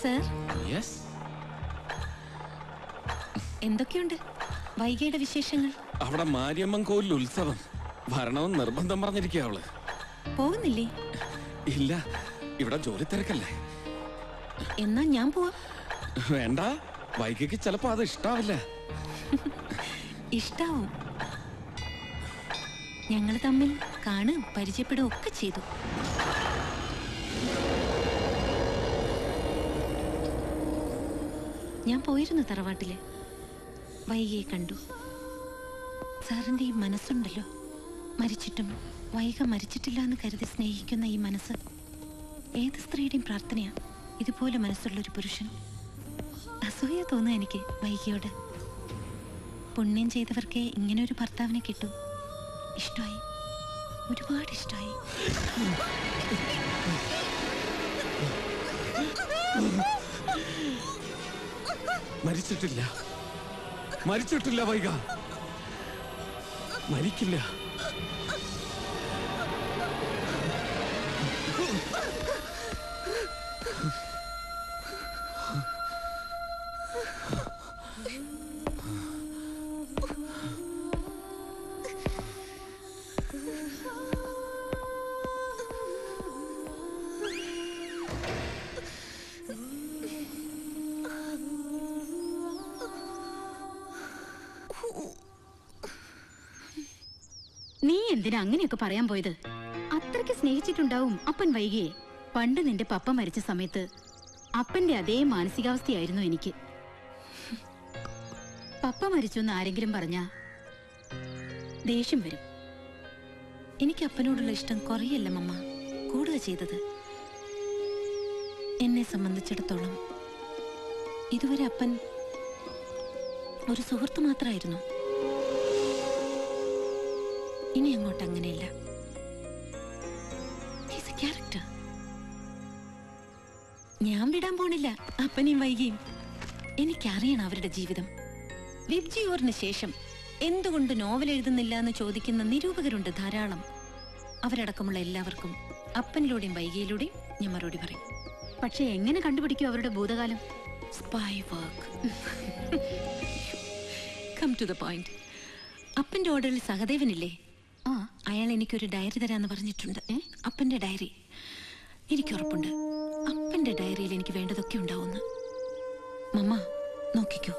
Sir. Yes. എന്തൊക്കെയുണ്ട് വൈകിയുടെ വിശേഷങ്ങൾ? അവിടെ മാരിയമ്മൻ കോവിൽ ഉത്സവം വരണമെന്ന് നിർബന്ധം പറഞ്ഞിരിക്കുക അവള്. പോകുന്നില്ലേ? ഇല്ല, ഇവിടെ ജോലി തിരക്കല്ലേ. എന്നാ ഞാൻ പോവാം. വേണ്ട, വൈകിക്ക് ചിലപ്പോ അത് ഇഷ്ടാവില്ല. ഇഷ്ടാവും. ഞങ്ങൾ തമ്മിൽ കാണും പരിചയപ്പെടുകയും ഒക്കെ ചെയ്തു. ഞാൻ പോയിരുന്നു തറവാട്ടില്. വൈകിയെ കണ്ടു. സാറിന്റെ ഈ മനസ്സുണ്ടല്ലോ, മരിച്ചിട്ടും വൈക മരിച്ചിട്ടില്ല എന്ന് കരുതി സ്നേഹിക്കുന്ന ഈ മനസ്സ് ഏത് സ്ത്രീയുടെയും പ്രാർത്ഥനയാ. ഇതുപോലെ മനസ്സുള്ളൊരു പുരുഷൻ. അസൂയ തോന്നുക എനിക്ക് വൈകിയോട്. പുണ്യം ചെയ്തവർക്കേ ഇങ്ങനെ ഒരു ഭർത്താവിനെ കിട്ടൂ. ഇഷ്ടമായി, ഒരുപാട് ഇഷ്ടമായി. മരിച്ചിട്ടില്ല, മരിച്ചിട്ടില്ല വൈക, മരിക്കില്ല. നീ എന്തിനാ അങ്ങനെയൊക്കെ പറയാൻ പോയത്? അത്രയ്ക്ക് സ്നേഹിച്ചിട്ടുണ്ടാവും അപ്പൻ വൈകിയെ. പണ്ട് നിന്റെ പപ്പ മരിച്ച സമയത്ത് അപ്പന്റെ അതേ മാനസികാവസ്ഥയായിരുന്നു എനിക്ക്. പപ്പ മരിച്ചു എന്ന് ആരെങ്കിലും പറഞ്ഞാ ദേഷ്യം വരും. എനിക്ക് അപ്പനോടുള്ള ഇഷ്ടം കുറയല്ല മമ്മ, കൂടുക ചെയ്തത്. എന്നെ സംബന്ധിച്ചിടത്തോളം ഇതുവരെ അപ്പൻ ഒരു സുഹൃത്ത് മാത്രമായിരുന്നു. ഇനി അങ്ങോട്ട് അങ്ങനെയല്ല. ക്യാരക്ടർ ഞാൻ വിടാൻ പോണില്ല. അപ്പനെയും വൈകിയും എനിക്കറിയണം അവരുടെ ജീവിതം. വിബ്ജിയോറിന് ശേഷം എന്തുകൊണ്ട് നോവൽ എഴുതുന്നില്ല എന്ന് ചോദിക്കുന്ന നിരൂപകരുണ്ട് ധാരാളം. അവരടക്കമുള്ള എല്ലാവർക്കും അപ്പനിലൂടെയും വൈകിയിലൂടെയും ഞാൻ മറുപടി പറയും. പക്ഷെ എങ്ങനെ കണ്ടുപിടിക്കും അവരുടെ ഭൂതകാലം? Spy work. Come to the point. അപ്പന്റെ ഓർഡറിൽ സഹദേവനില്ലേ, അയാൾ എനിക്കൊരു ഡയറി തരാന്ന് പറഞ്ഞിട്ടുണ്ട്. അപ്പന്റെ ഡയറി. എനിക്ക് ഉറപ്പുണ്ട് അപ്പന്റെ ഡയറിയിൽ എനിക്ക് വേണ്ടതൊക്കെ ഉണ്ടാവുമെന്ന്. മമ്മ നോക്കിക്കോ,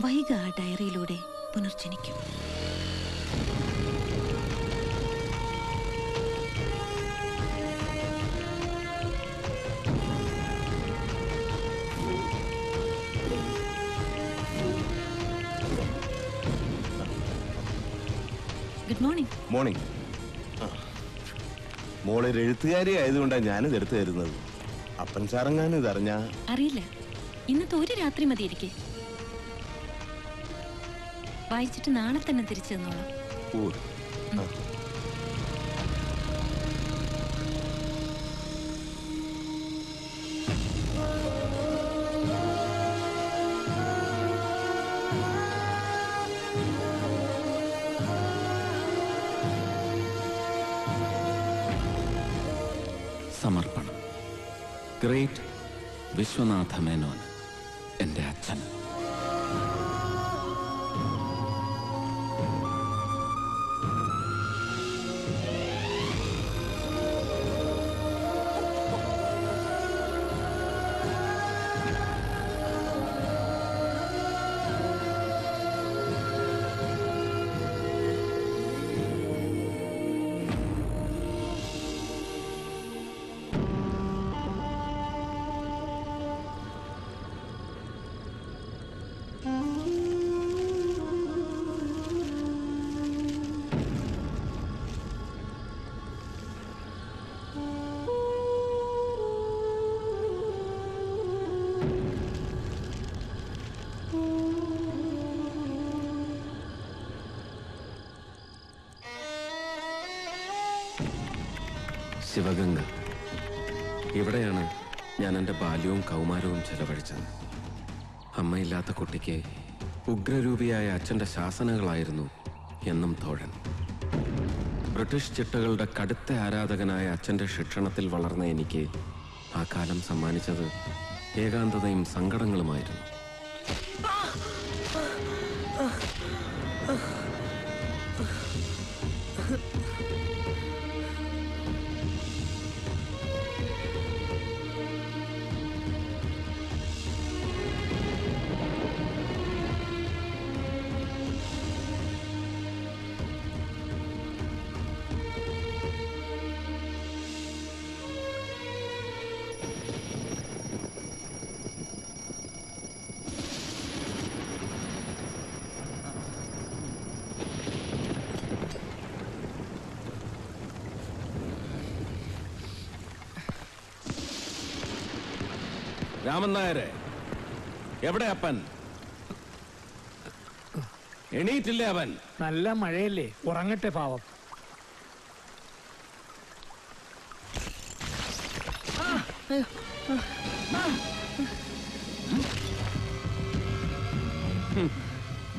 വൈക ആ ഡയറിയിലൂടെ പുനർജനിക്കും. Good morning. മോർണിംഗ്. മോളൊരു എഴുത്തുകാരി ആയതുകൊണ്ടാണ് ഞാനിത് എടുത്തു തരുന്നത്. അപ്പൻ സാറങ്ങാനും ഇതറിഞ്ഞ അറിയില്ല. ഇന്നത്തെ ഒരു രാത്രി മതി ഇരിക്കെ. വായിച്ചിട്ട് നാളെ തന്നെ തിരിച്ചു തന്നോളാം. സമർപ്പണം. ഗ്രേറ്റ് വിശ്വനാഥ മേനോൻ, എൻ്റെ അച്ഛൻ. ശിവഗംഗ. ഇവിടെയാണ് ഞാൻ എൻ്റെ ബാല്യവും കൗമാരവും ചെലവഴിച്ചത്. അമ്മയില്ലാത്ത കുട്ടിക്ക് ഉഗ്രരൂപിയായ അച്ഛൻ്റെ ശാസനകളായിരുന്നു എന്നും തോഴൻ. ബ്രിട്ടീഷ് ചിട്ടകളുടെ കടുത്ത ആരാധകനായ അച്ഛൻ്റെ ശിക്ഷണത്തിൽ വളർന്ന എനിക്ക് ആ കാലം സമ്മാനിച്ചത് ഏകാന്തതയും സങ്കടങ്ങളുമായിരുന്നു. രാമൻ നായരെ, എവിടെ അപ്പൻ? എണീറ്റില്ലേ അവൻ? നല്ല മഴയല്ലേ, ഉറങ്ങട്ടെ പാവം.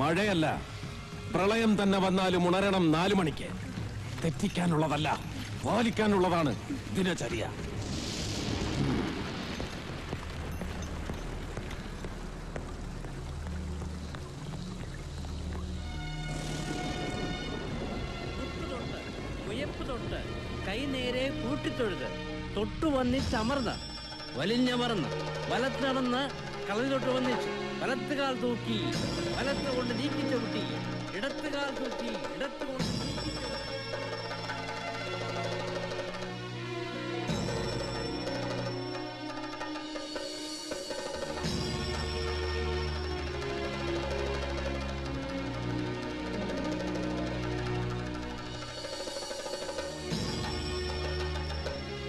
മഴയല്ല, പ്രളയം തന്നെ വന്നാലും ഉണരണം 4 മണിക്ക്. തെറ്റിക്കാനുള്ളതല്ല, പാലിക്കാനുള്ളതാണ് ദിനചര്യ. കൈ നേരെ കൂട്ടിത്തൊഴുത്, തൊട്ടു വന്നിട്ടമർന്ന് വലിഞ്ഞമർന്ന് വലത്ത് നടന്ന് കളരി തൊട്ട് വന്നിച്ച് വലത്തുകാൽ തൂക്കി വലത്ത് കൊണ്ട് നീക്കി ചവിട്ടി, ഇടത്തുകാൽ തൂക്കി ഇടത്ത് കൊണ്ട് നീക്കി ചവിട്ടി.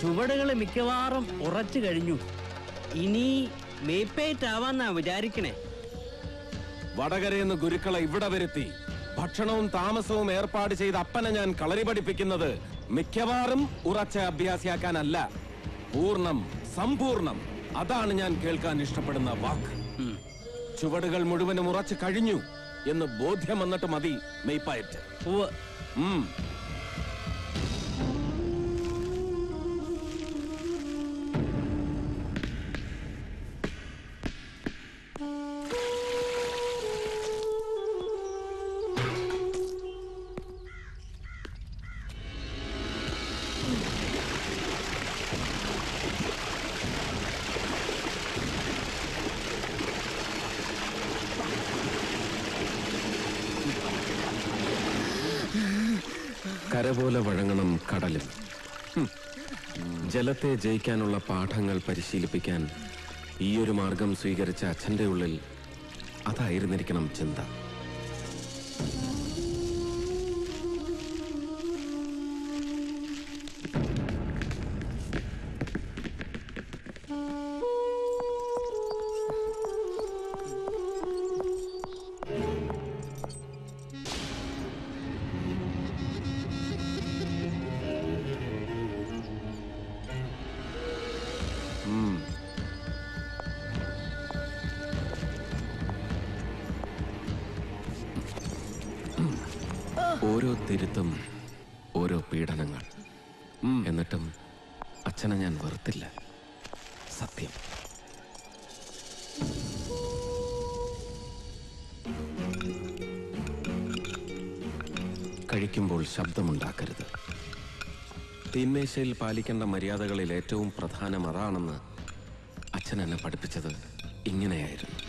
ചുവടുകൾ മിക്കവാറും ഉറച്ചു കഴിഞ്ഞു. ഇനി മേപ്പേറ്റാവാന്നാ വിചാരിക്കണേ. വടകരയെന്ന് ഗുരുക്കളെ ഇവിടെ വരുത്തി ഭക്ഷണവും താമസവും ഏർപ്പാട് ചെയ്ത് അപ്പനെ ഞാൻ കളരി പഠിപ്പിക്കുന്നത് മിക്കവാറും ഉറച്ച അഭ്യാസിയാക്കാനല്ല, പൂർണ്ണം സമ്പൂർണം. അതാണ് ഞാൻ കേൾക്കാൻ ഇഷ്ടപ്പെടുന്ന വാക്ക്. ചുവടുകൾ മുഴുവനും ഉറച്ചു കഴിഞ്ഞു എന്ന് ബോധ്യം വന്നിട്ട് മതി മെയ്പ്പയറ്റ്. കര പോലെ വഴങ്ങണം കടലും. ജലത്തെ ജയിക്കാനുള്ള പാഠങ്ങൾ പരിശീലിപ്പിക്കാൻ ഈയൊരു മാർഗം സ്വീകരിച്ച അച്ഛൻ്റെ ഉള്ളിൽ അതായിരുന്നിരിക്കണം ചിന്ത. ഓരോ തിരുത്തും ഓരോ പീഡനങ്ങൾ. എന്നിട്ടും അച്ഛനെ ഞാൻ വെറുത്തില്ല. സത്യം. കഴിക്കുമ്പോൾ ശബ്ദമുണ്ടാക്കരുത്. തീന്മേശയിൽ പാലിക്കേണ്ട മര്യാദകളിൽ ഏറ്റവും പ്രധാനം അതാണെന്ന് അച്ഛൻ എന്നെ പഠിപ്പിച്ചത് ഇങ്ങനെയായിരുന്നു.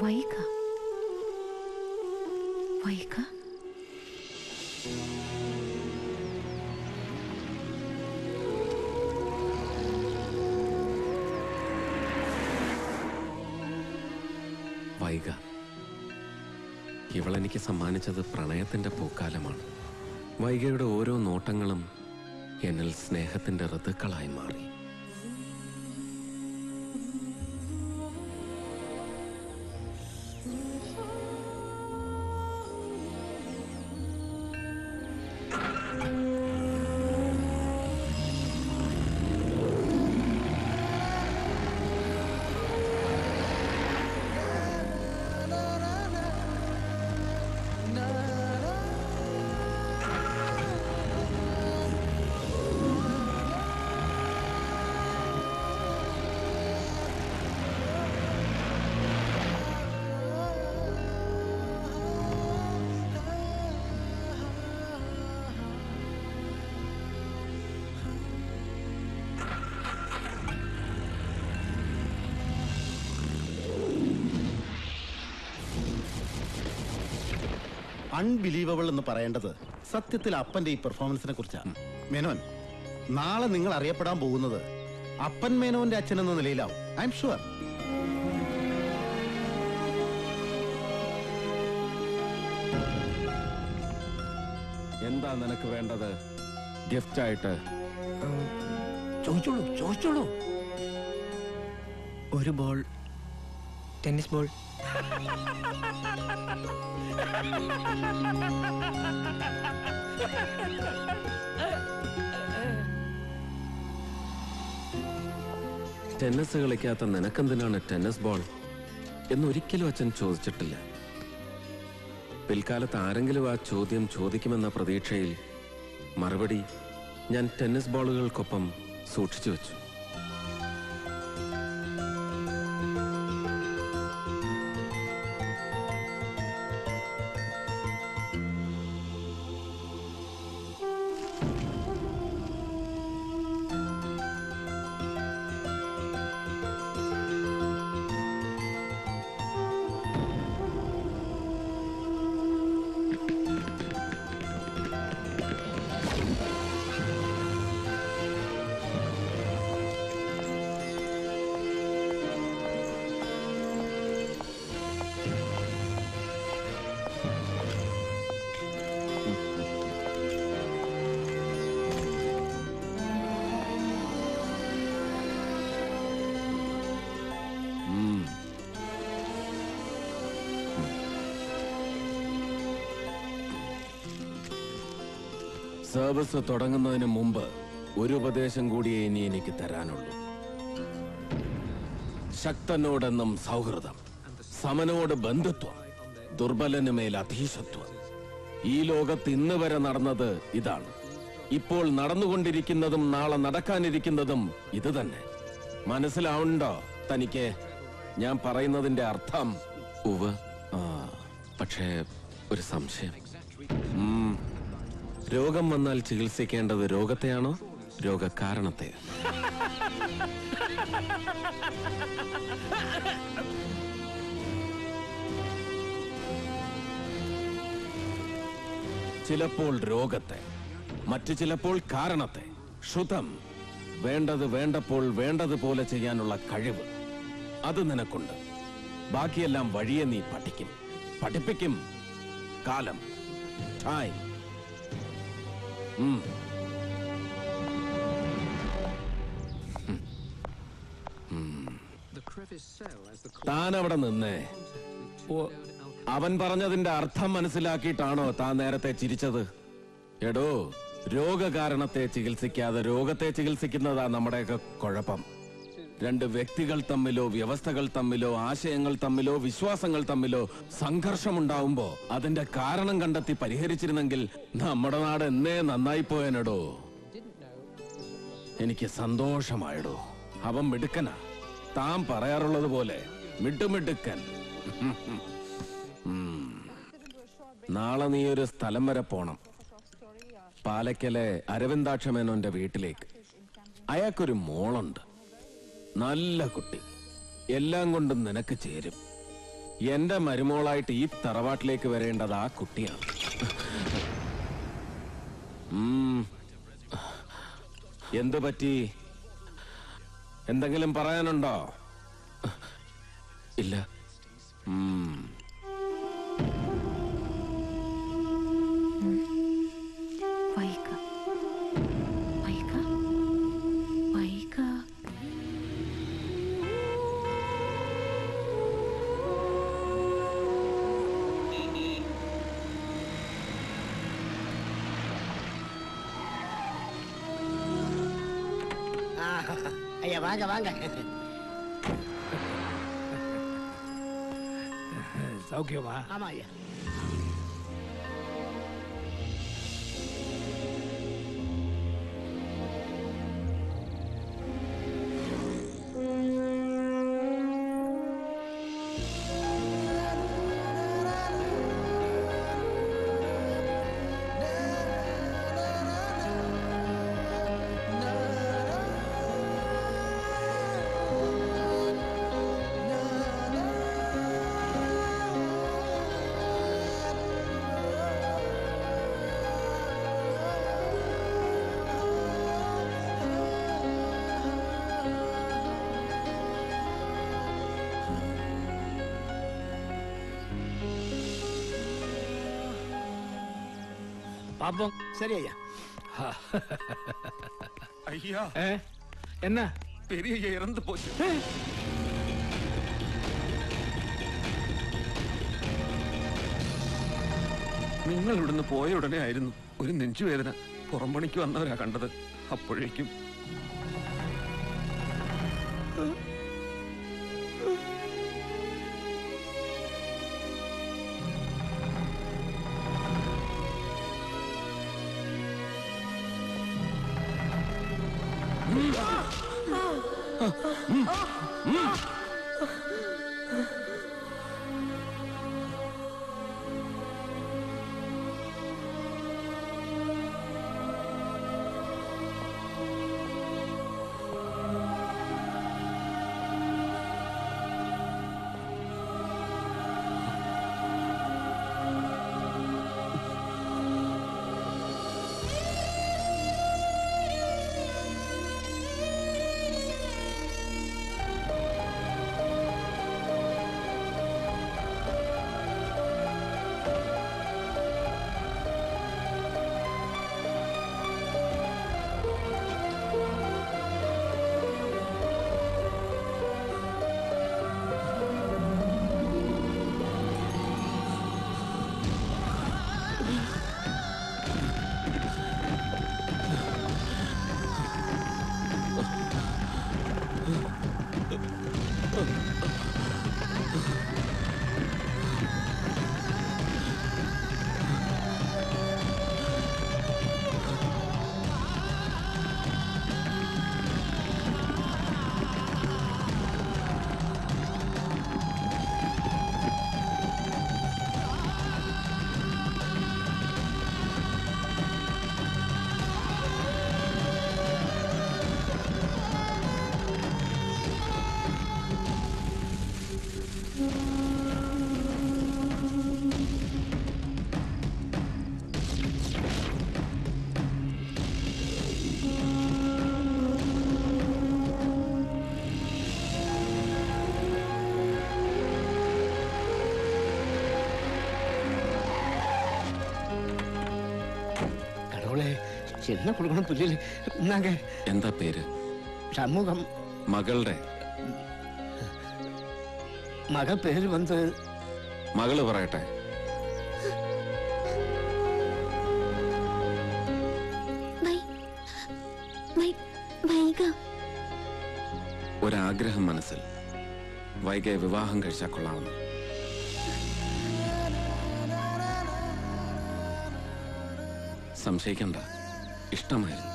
വൈക വൈക വൈക ഇവളെനിക്ക് സമ്മാനിച്ചത് പ്രണയത്തിന്റെ പൂക്കാലമാണ്. വൈകയുടെ ഓരോ നോട്ടങ്ങളും എന്നിൽ സ്നേഹത്തിന്റെ ഋതുക്കളായി മാറി. അൺബിലീവബിൾ എന്ന് പറയേണ്ടത് സത്യത്തിൽ അപ്പന്റെ ഈ പെർഫോമൻസിനെ കുറിച്ചാണ്. മേനോൻ, നാളെ നിങ്ങൾ അറിയപ്പെടാൻ പോകുന്നത് അപ്പൻ മേനോന്റെ അച്ഛൻ എന്ന നിലയിലാവും. I am sure. എന്താ നിനക്ക് വേണ്ടത് ഗിഫ്റ്റ് ആയിട്ട്? ചോദിച്ചോളൂ ചോദിച്ചോളൂ. ഒരു ബോൾ, ടെന്നീസ് ബോൾ. ടെന്നീസ് കളിക്കാത്ത നിനക്കെന്തിനാണ് ടെന്നീസ് ബോൾ എന്നൊരിക്കലും അച്ഛൻ ചോദിച്ചിട്ടില്ല. പിൽക്കാലത്ത് ആരെങ്കിലും ആ ചോദ്യം ചോദിക്കുമെന്ന പ്രതീക്ഷയിൽ മറുപടി ഞാൻ ടെന്നീസ് ബോളുകൾക്കൊപ്പം സൂക്ഷിച്ചു വെച്ചു. സർവീസ് തുടങ്ങുന്നതിന് മുമ്പ് ഒരു ഉപദേശം കൂടിയേ ഇനി എനിക്ക് തരാനുള്ളൂ. ശക്തനോടെന്നും സൗഹൃദം, സമനോട് ബന്ധുത്വം, ദുർബലന് മേൽ അധീശത്വം. ഈ ലോകത്ത് ഇന്ന് വരെ നടന്നത് ഇതാണ്. ഇപ്പോൾ നടന്നുകൊണ്ടിരിക്കുന്നതും നാളെ നടക്കാനിരിക്കുന്നതും ഇത് തന്നെ. മനസ്സിലാവുണ്ടോ തനിക്ക് ഞാൻ പറയുന്നതിന്റെ അർത്ഥം? ഉവ്വ്. പക്ഷേ ഒരു സംശയം. രോഗം വന്നാൽ ചികിത്സിക്കേണ്ടത് രോഗത്തെയാണോ രോഗകാരണത്തെ? ചിലപ്പോൾ രോഗത്തെ, മറ്റു ചിലപ്പോൾ കാരണത്തെ. ശ്രുതം, വേണ്ടത് വേണ്ടപ്പോൾ വേണ്ടതുപോലെ ചെയ്യാനുള്ള കഴിവ് അത് നിനക്കുണ്ട്. ബാക്കിയെല്ലാം വഴിയെ നീ പഠിക്കും, പഠിപ്പിക്കും. കാലം, ടൈം. താൻ അവിടെ നിന്നേ. അവൻ പറഞ്ഞതിന്റെ അർത്ഥം മനസ്സിലാക്കിയിട്ടാണോ താൻ നേരത്തെ ചിരിച്ചത്? എടോ, രോഗകാരണത്തെ ചികിത്സിക്കാതെ രോഗത്തെ ചികിത്സിക്കുന്നതാ നമ്മുടെയൊക്കെ കുഴപ്പം. രണ്ട് വ്യക്തികൾ തമ്മിലോ വ്യവസ്ഥകൾ തമ്മിലോ ആശയങ്ങൾ തമ്മിലോ വിശ്വാസങ്ങൾ തമ്മിലോ സംഘർഷമുണ്ടാവുമ്പോ അതിന്റെ കാരണം കണ്ടെത്തി പരിഹരിച്ചിരുന്നെങ്കിൽ നമ്മുടെ നാട് എന്നേ നന്നായിപ്പോയനടോ. എനിക്ക് സന്തോഷമായടോ. അവൻ മിടുക്കനാ, താൻ പറയാറുള്ളത് പോലെ മിടുമിടുക്കൻ. നാളെ നീ ഒരു സ്ഥലം വരെ പോണം. പാലക്കലെ അരവിന്ദാക്ഷമേനോന്റെ വീട്ടിലേക്ക്. അയാൾക്കൊരു മോളുണ്ട്, നല്ല കുട്ടി. എല്ലാം കൊണ്ടും നിനക്ക് ചേരും. എന്റെ മരുമോളായിട്ട് ഈ തറവാട്ടിലേക്ക് വരേണ്ടത് ആ കുട്ടിയാണ്. എന്തു പറ്റി? എന്തെങ്കിലും പറയാനുണ്ടോ? ഇല്ല. ஐயா வாங்க வாங்க. சௌக்கியமா? ஆமா ஐயா. പാപ്പം சரி ஐயா ஐயா என்ன பெரிய இறந்து போச்சு. നിങ്ങൾ ഇവിടുന്ന് പോയ ഉടനെ ആയിരുന്നു ഒരു നെഞ്ചുവേദന. പുറംപണിക്ക് വന്നവരാ കണ്ടത്. അപ്പോഴേക്കും என்ன கொடுக்கணும் புரியல. நாங்க എന്താ പേര്? சண்முகம். മകളുടെ மக பேரு வந்து മകള് പറയട്ടെ. ഒരാഗ്രഹം മനസ്സിൽ. വൈകയെ വിവാഹം കഴിച്ചാൽ കൊള്ളാമെന്ന്. സംശയിക്കണ്ട, ഇഷ്ടമായിരുന്നു.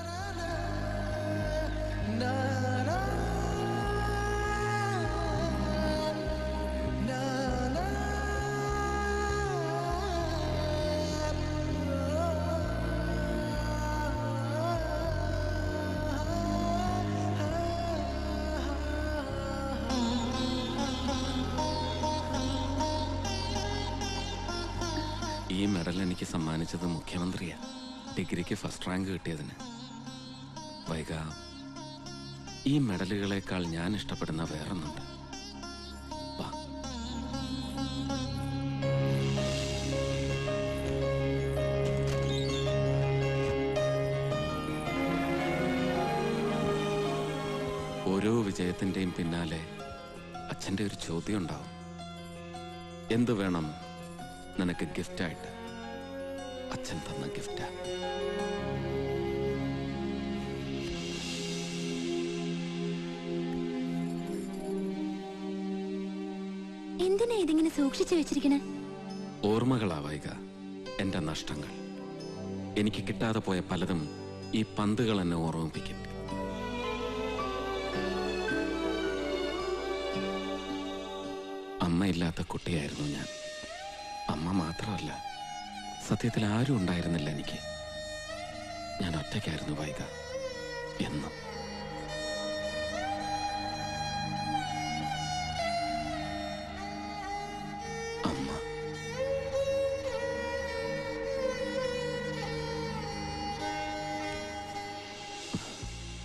ഈ മെഡൽ എനിക്ക് സമ്മാനിച്ചത് മുഖ്യമന്ത്രിയാ. ഡിഗ്രിക്ക് ഫസ്റ്റ് റാങ്ക് കിട്ടിയതിന്. വൈക, ഈ മെഡലുകളെക്കാൾ ഞാൻ ഇഷ്ടപ്പെടുന്ന വേറൊന്നുണ്ട്. വാ. ഓരോ വിജയത്തിന്റെയും പിന്നാലെ അച്ഛൻ്റെ ഒരു ചോദ്യം ഉണ്ടാവും. എന്തു വേണം നിനക്ക് ഗിഫ്റ്റായിട്ട്? അച്ഛൻ തന്ന ഗിഫ്റ്റാ. എന്തിനാ ഇതിങ്ങനെ സൂക്ഷിച്ചു വെച്ചിരിക്കണേ? ഓർമ്മകളാ വൈക, എന്റെ നഷ്ടങ്ങൾ. എനിക്ക് കിട്ടാതെ പോയ പലതും ഈ പന്തുകൾ എന്നെ ഓർമ്മിപ്പിക്കും. അമ്മയില്ലാത്ത കുട്ടിയായിരുന്നു ഞാൻ. അമ്മ മാത്രമല്ല, സത്യത്തിൽ ആരും ഉണ്ടായിരുന്നില്ല എനിക്ക്. ഞാൻ ഒറ്റയ്ക്കായിരുന്നു വൈക, എന്നും. അമ്മ.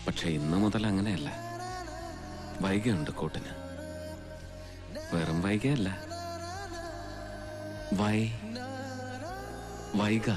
പക്ഷെ ഇന്നു മുതൽ അങ്ങനെയല്ല. വൈകയുണ്ട് കൂട്ടിന്. വെറും വൈകയല്ല, വൈക.